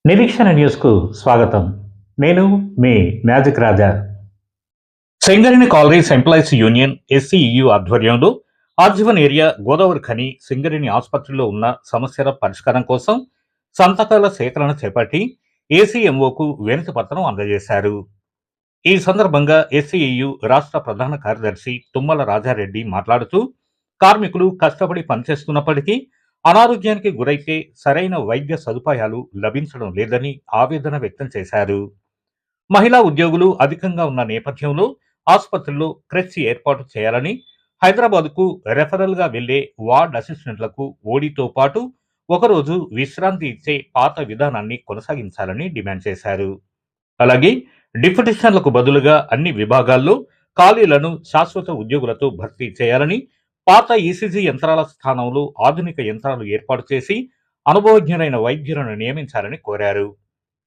నిరీక్షణ న్యూస్కు స్వాగతం. నేను మీ మ్యాజిక్ రాజా. సింగరేణి కాలరీస్ ఎంప్లాయీస్ యూనియన్ ఎస్సీఈయు ఆధ్వర్యంలో ఆర్జీవన్ ఏరియా గోదావరి ఖని సింగరేణి ఆసుపత్రిలో ఉన్న సమస్యల పరిష్కారం కోసం సంతకాల సేకరణ చేపట్టి ఏసీఎంఓకు వినతి పత్రం అందజేశారు. ఈ సందర్భంగా ఎస్సీఈయు రాష్ట్ర ప్రధాన కార్యదర్శి తుమ్మల రాజారెడ్డి మాట్లాడుతూ, కార్మికులు కష్టపడి పనిచేస్తున్నప్పటికీ అనారోగ్యానికి గురైతే సరైన వైద్య సదుపాయాలు లభించడం లేదని ఆవేదన వ్యక్తం చేశారు. మహిళా ఉద్యోగులు అధికంగా ఉన్న నేపథ్యంలో ఆసుపత్రిలో క్రెచ్ ఏర్పాటు చేయాలని, హైదరాబాద్కు రెఫరల్గా వెళ్లే వార్డ్ అసిస్టెంట్లకు ఓడీతో పాటు ఒకరోజు విశ్రాంతి ఇచ్చే పాత విధానాన్ని కొనసాగించాలని డిమాండ్ చేశారు. అలాగే డిప్యూటేషన్లకు బదులుగా అన్ని విభాగాల్లో ఖాళీలను శాశ్వత ఉద్యోగులతో భర్తీ చేయాలని, పాత ఈసీజీ యంత్రాల స్థానంలో ఆధునిక యంత్రాలు ఏర్పాటు చేసి అనుభవజ్ఞులైన వైద్యులను నియమించాలని కోరారు.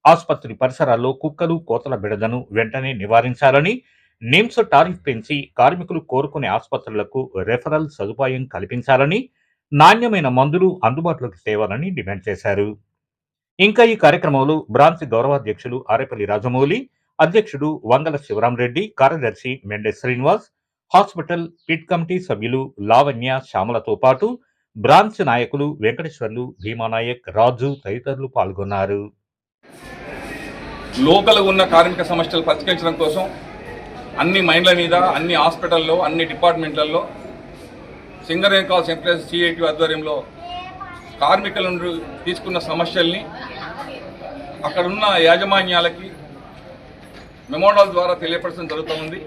ఆసుపత్రి పరిసరాల్లో కుక్కలు కోతల బెడదను వెంటనే నివారించాలని, నిమ్స్ టారిఫ్ పెంచి కార్మికులు కోరుకునే ఆసుపత్రులకు రెఫరల్ సదుపాయం కల్పించాలని, నాణ్యమైన మందులు అందుబాటులోకి తేవాలని డిమాండ్ చేశారు. ఇంకా ఈ కార్యక్రమంలో బ్రాంచ్ గౌరవాధ్యక్షులు ఆరేపల్లి రాజమౌళి, అధ్యక్షుడు వంగల శివరాంరెడ్డి, కార్యదర్శి Mende Srinivas, hospital pit committee సభ్యులు లావణ్య, శ్యామలతో పాటు బ్రాంచ్ నాయకులు వెంకటేశ్వర్లు, భీమానాయక్, రాజు తదితరులు పాల్గొన్నారు. లోకల్ ఉన్న కార్మిక సమస్యలు పరిష్కరించడం కోసం అన్ని మైండ్ల మీద, అన్ని హాస్పిటల్లో, అన్ని డిపార్ట్మెంట్లలో సింగరేణి కాలరీస్ ఎంప్లాయీస్ సిఐటి ఆధ్వర్యంలో కార్మికుల నుండి తీసుకున్న సమస్యల్ని అక్కడున్న యాజమాన్యాలకి మెమోరాల ద్వారా తెలియపరచడం జరుగుతుంది.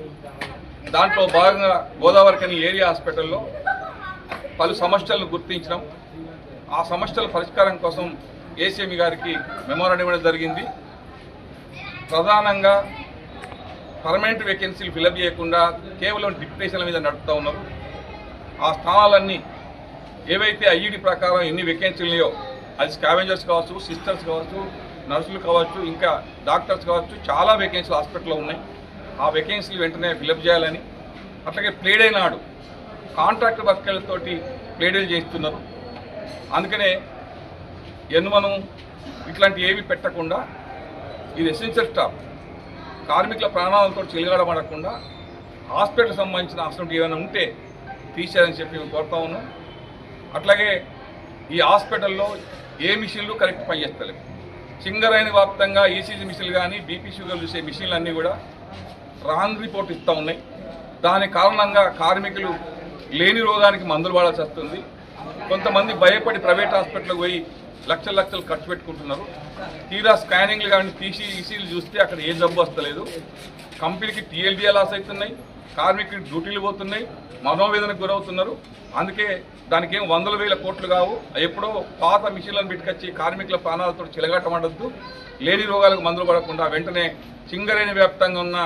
దాంట్లో భాగంగా గోదావరి ఖని ఏరియా హాస్పిటల్లో పలు సమస్యలను గుర్తించడం, ఆ సమస్యల పరిష్కారం కోసం ఏసీఎం గారికి మెమోరాండం ఇవ్వడం జరిగింది. ప్రధానంగా పర్మనెంట్ వేకెన్సీలు ఫిలప్ చేయకుండా కేవలం డిప్యూటేషన్ల మీద నడుపుతూ ఉన్నారు. ఆ స్థానాలన్నీ ఏవైతే ఐఈడి ప్రకారం ఎన్ని వేకెన్సీలు ఉన్నాయో, అది స్కావెంజర్స్ కావచ్చు, సిస్టర్స్ కావచ్చు, నర్సులు కావచ్చు, ఇంకా డాక్టర్స్ కావచ్చు, చాలా వేకెన్సీలు హాస్పిటల్లో ఉన్నాయి. ఆ వేకెన్సీలు వెంటనే ఫిలప్ చేయాలని, అట్లాగే ప్లేడే నాడు కాంట్రాక్ట్ వర్కర్లతోటి ప్లేడీలు చేస్తున్నారు. అందుకనే ఎన్మను ఇట్లాంటి ఏవి పెట్టకుండా ఇది ఎసెన్షియల్ స్టాఫ్ కార్మికుల ప్రాణాలతో చెలగాడబడకుండా హాస్పిటల్ సంబంధించిన అవసరం ఏమైనా ఉంటే తీసేయాలని చెప్పి మేము కోరుతా ఉన్నాం. అట్లాగే ఈ హాస్పిటల్లో ఏ మిషన్లు కరెక్ట్ పనిచేస్తలేవు. సింగరేణి వ్యాప్తంగా ఈసీజీ మిషన్లు కానీ, బీపీ షుగర్ చూసే మిషన్లు అన్నీ కూడా రాంగ్ రిపోర్ట్ ఇస్తూ ఉన్నాయి. దాని కారణంగా కార్మికులు లేని రోగానికి మందులు వాడాల్సి వస్తుంది. కొంతమంది భయపడి ప్రైవేట్ హాస్పిటల్కి పోయి లక్షలు ఖర్చు పెట్టుకుంటున్నారు. తీరా స్కానింగ్లు కానీ తీసి ఈసీలు చూస్తే అక్కడ ఏ జబ్బు వస్తలేదు. కంపెనీకి టీఎల్డీఏ లాస్ అవుతున్నాయి, కార్మికులు డ్యూటీలు పోతున్నాయి, మనోవేదనకు గురవుతున్నారు. అందుకే దానికి ఏం 100,000 కోట్లు కావు. ఎప్పుడో పాత మిషన్లను పెట్టుకొచ్చి కార్మికుల ప్రాణాలతో చిలగాటమడద్దు. లేని రోగాలకు మందులు పడకుండా వెంటనే సింగరేణి వ్యాప్తంగా ఉన్న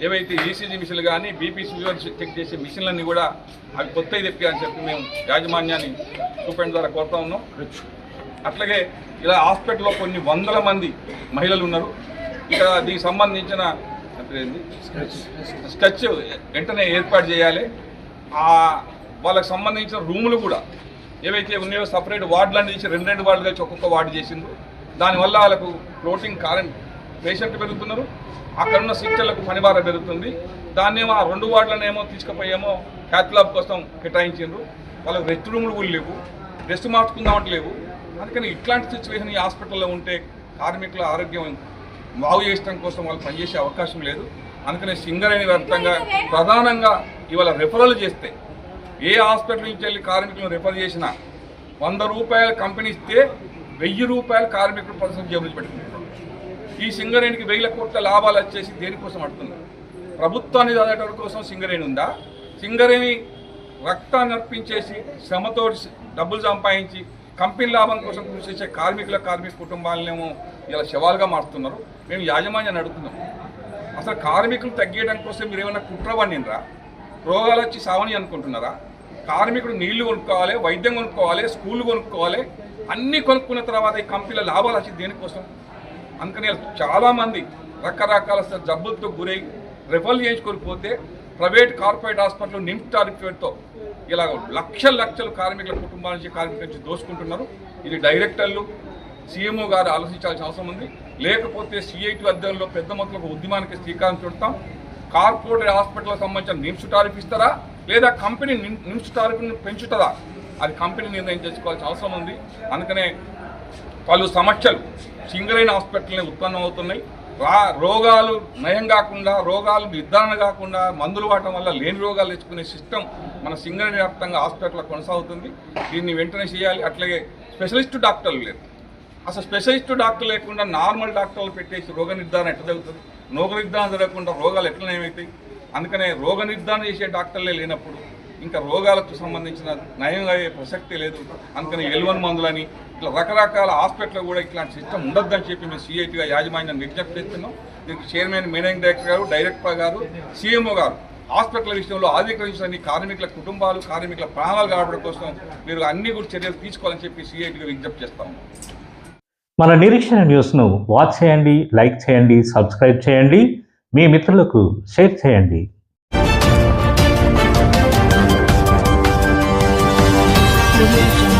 ఏవైతే ఈసీజీ మిషన్లు కానీ, బీపీ షుగర్ చెక్ చేసే మిషన్లన్నీ కూడా అవి కొత్తవి తెప్పి అని చెప్పి మేము యాజమాన్యాన్ని సూపరింట్ ద్వారా కోరుతా ఉన్నాం. అట్లాగే ఇలా హాస్పిటల్లో కొన్ని వందల మంది మహిళలు ఉన్నారు. ఇక్కడ దీనికి సంబంధించిన స్ట్రెచ్ వెంటనే ఏర్పాటు చేయాలి. వాళ్ళకి సంబంధించిన రూములు కూడా ఏవైతే ఉన్నాయో సపరేట్ వార్డులను తీసి 2 వార్డులు కలిసి ఒక్కొక్క వార్డు చేసిండ్రు. దానివల్ల వాళ్ళకు ఫ్లోటింగ్ కరెంట్ పేషెంట్లు పెరుగుతున్నారు, అక్కడున్న సిస్టర్లకు పనిభారం పెరుగుతుంది. దాన్నేమో ఆ 2 వార్డులనేమో తీసుకుపోయేమో క్యాథ్లాబ్ కోసం కేటాయించిండ్రు. వాళ్ళకి రెస్ట్ రూములు కూడా లేవు, రెస్ట్ మార్చుకుందామంటే లేవు. అందుకని ఇట్లాంటి సిచ్యువేషన్ ఈ హాస్పిటల్లో ఉంటే కార్మికుల ఆరోగ్యం బాగు చేయడం కోసం వాళ్ళు పనిచేసే అవకాశం లేదు. అందుకని సింగరేణి వ్యాప్తంగా ప్రధానంగా ఇవాళ రెఫరల్ చేస్తే ఏ హాస్పిటల్ నుంచి వెళ్ళి కార్మికులను రెఫర్ చేసినా 100 రూపాయలు కంపెనీ ఇస్తే 1000 రూపాయలు కార్మికులు పరిశ్రమ జేబులు పెట్టుకుంటున్నారు. ఈ సింగరేణికి 1000 కోట్ల లాభాలు వచ్చేసి దేనికోసం అడుతున్నారు? ప్రభుత్వాన్ని చదవడం కోసం సింగరేణి ఉందా? సింగరేణి రక్తాన్ని అర్పించేసి శ్రమతో డబ్బులు సంపాదించి కంపెనీ లాభం కోసం కృషి చేసే కార్మిక కుటుంబాలనేమో ఇలా శవాలుగా మారుతున్నారు. మేము యాజమాన్యాన్ని అడుగుతున్నాం, అసలు కార్మికులు తగ్గేయడం కోసం మీరు ఏమైనా కుట్ర పన్నినరా? రోగాలు వచ్చి సావని అనుకుంటున్నారా? కార్మికుడు నీళ్లు కొనుక్కోవాలి, వైద్యం కొనుక్కోవాలి, స్కూళ్ళు కొనుక్కోవాలి, అన్నీ కొనుక్కున్న తర్వాత ఈ కంపెనీల లాభాలు వచ్చి దేనికోసం? అందుకని చాలామంది రకరకాల జబ్బులతో గురై రెఫర్ చేయించుకొని పోతే private corporate hospital NIMS tariff పేరుతో ఇలా లక్షల కార్మికుల కుటుంబాల నుంచి కార్మికుల నుంచి దోసుకుంటున్నారు. ఇది డైరెక్టర్లు, సీఎంఓ గారు ఆలోచించాల్సిన అవసరం ఉంది. లేకపోతే సిఐటి అధ్యయనంలో పెద్ద మొత్తంలో ఉద్యమానికి శ్రీకారం చుడతాం. కార్పొరేట్ హాస్పిటల్కి సంబంధించిన నిమ్స్ టారిఫ్ ఇస్తారా లేదా కంపెనీ నిమ్స్ టారిఫ్ని పెంచుతుందా అది కంపెనీ నిర్ణయం చేసుకోవాల్సిన అవసరం ఉంది. అందుకనే పలు సమస్యలు సింగరేణి హాస్పిటల్ని ఉత్పన్నం అవుతున్నాయి. రోగాలు నయం కాకుండా, రోగాలు నిర్ధారణ కాకుండా మందులు వాడటం వల్ల లేని రోగాలు తెచ్చుకునే సిస్టమ్ మన సింగరేణి వ్యాప్తంగా హాస్పిటల్లో కొనసాగుతుంది. దీన్ని వెంటనే చేయాలి. అట్లాగే స్పెషలిస్ట్ డాక్టర్లు లేరు. అసలు స్పెషలిస్ట్ డాక్టర్ లేకుండా నార్మల్ డాక్టర్లు పెట్టేసి రోగ నిర్ధారణ ఎట్లా జరుగుతుంది? రోగ నిర్ధారణ జరగకుండా రోగాలు ఎట్లా నయమవుతాయి? అందుకనే రోగ నిర్ధారణ చేసే డాక్టర్లే లేనప్పుడు ఇంకా రోగాలకు సంబంధించిన నయం అయ్యే ప్రసక్తి లేదు. అందుకని L1 మందులని ఇట్లా రకరకాల హాస్పిటల్లో కూడా ఇట్లాంటి సిస్టమ్ ఉండొద్దని చెప్పి మేము సిఐటిగా యాజమాన్యాన్ని విజ్ఞప్తి చేస్తున్నాం. దీనికి చైర్మన్, మేనేజింగ్ డైరెక్టర్ గారు, డైరెక్టర్ గారు, సీఎంఓ గారు హాస్పిటల్ విషయంలో ఆధునీకరించడానికి కార్మికుల కుటుంబాలు, కార్మికుల ప్రాణాలు కాపాడడం కోసం మీరు అన్ని కూడా చర్యలు తీసుకోవాలని చెప్పి సిఐటిగా విజ్ఞప్తి చేస్తాము. మన నిరీక్షణ న్యూస్ను వాచ్ చేయండి, లైక్ చేయండి, సబ్స్క్రైబ్ చేయండి, మీ మిత్రులకు షేర్ చేయండి. Thank you.